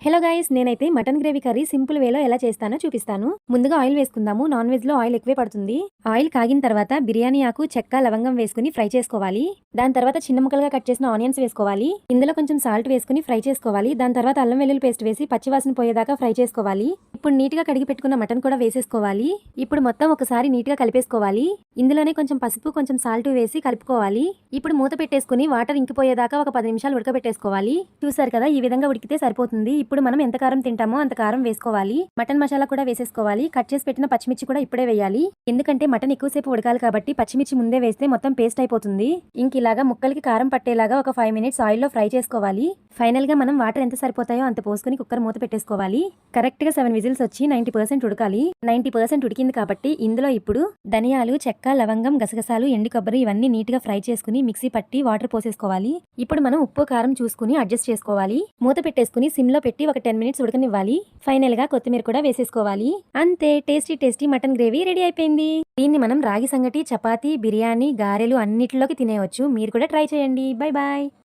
Hello guys, నేనైతే mutton gravy curry simple వేలో ఎలా చేస్తానో చూపిస్తాను. ముందుగా ఆయిల్ వేసుకుందాము. నాన్ వెజ్ లో ఆయిల్ ఎక్కువే పడుతుంది. ఆయిల్ కాగిన తర్వాత బిర్యానీ ఆకు, చెక్క, లవంగం వేసుకుని ఫ్రై చేసుకోవాలి. దాని తర్వాత చిన్న ముక్కలుగా కట్ చేసిన ఆనియన్స్ వేసుకోవాలి. ఇందులో కొంచెం సాల్ట్ వేసుకుని ఫ్రై చేసుకోవాలి. దాని తర్వాత అల్లం వెల్లుల్లి పేస్ట్ వేసి పచ్చివాసన పోయేదాకా ఫ్రై చేసుకోవాలి. ఇప్పుడు నీట్ గా కడిగి పెట్టుకున్న మటన్ కూడా వేసేసుకోవాలి. ఇప్పుడు మొత్తం ఒకసారి నీట్ గా కలిపేసుకోవాలి. ఇందులోనే కొంచెం పసుపు, కొంచెం సాల్ట్ వేసి కలుపుకోవాలి. ఇప్పుడు మూత పెట్టేసుకుని వాటర్ ఇంకిపోయేదాకా ఒక 10 నిమిషాలు ఉడకబెట్టేసుకోవాలి. చూసారు కదా, ఈ విధంగా ఉడికితే సరిపోతుంది. ఇప్పుడు మనం ఎంత కారం తింటామో అంత కారం వేసుకోవాలి. మటన్ మసాలా కూడా వేసేసుకోవాలి. కట్ చేసి పెట్టిన పచ్చిమిర్చి కూడా ఇప్పుడే వేయాలి. ఎందుకంటే మటన్ ఎక్కువసేపు ఉడకాలి కాబట్టి పచ్చిమిర్చి ముందే వేస్తే మొత్తం పేస్ట్ అయిపోతుంది. ఇంక ఇలాగా ముక్కలకి కారం పట్టేలాగా ఒక 5 మినిట్స్ ఆయిల్లో ఫ్రై చేసుకోవాలి. ఫైనల్ గా మనం వాటర్ ఎంత సరిపోతాయో అంత పోసుకుని కుక్కర్ మూత పెట్టేసుకోవాలి. కరెక్ట్ గా 7 విజిల్స్ వచ్చి 90% ఉడకాలి. 90% ఉడికింది కాబట్టి ఇందులో ఇప్పుడు ధనియాలు, చెక్క, లవంగం, గసగసాలు, ఎండు కొబ్బరి ఇవన్నీ నీట్ గా ఫ్రై చేసుకుని మిక్సీ పట్టి వాటర్ పోసేసుకోవాలి. ఇప్పుడు మనం ఉప్పు కారం చూసుకుని అడ్జస్ట్ చేసుకోవాలి. మూత పెట్టేసుకుని సిమ్ లో పెట్టి ఒక 10 మినిట్స్ ఉడకనివ్వాలి. ఫైనల్ గా కొత్తిమీర కూడా వేసేసుకోవాలి. అంతే, టేస్టీ మటన్ గ్రేవీ రెడీ అయిపోయింది. దీన్ని మనం రాగి సంగటి, చపాతీ, బిర్యానీ, గారెలు అన్నిటిలోకి తినేయవచ్చు. మీరు కూడా ట్రై చేయండి. Bye bye.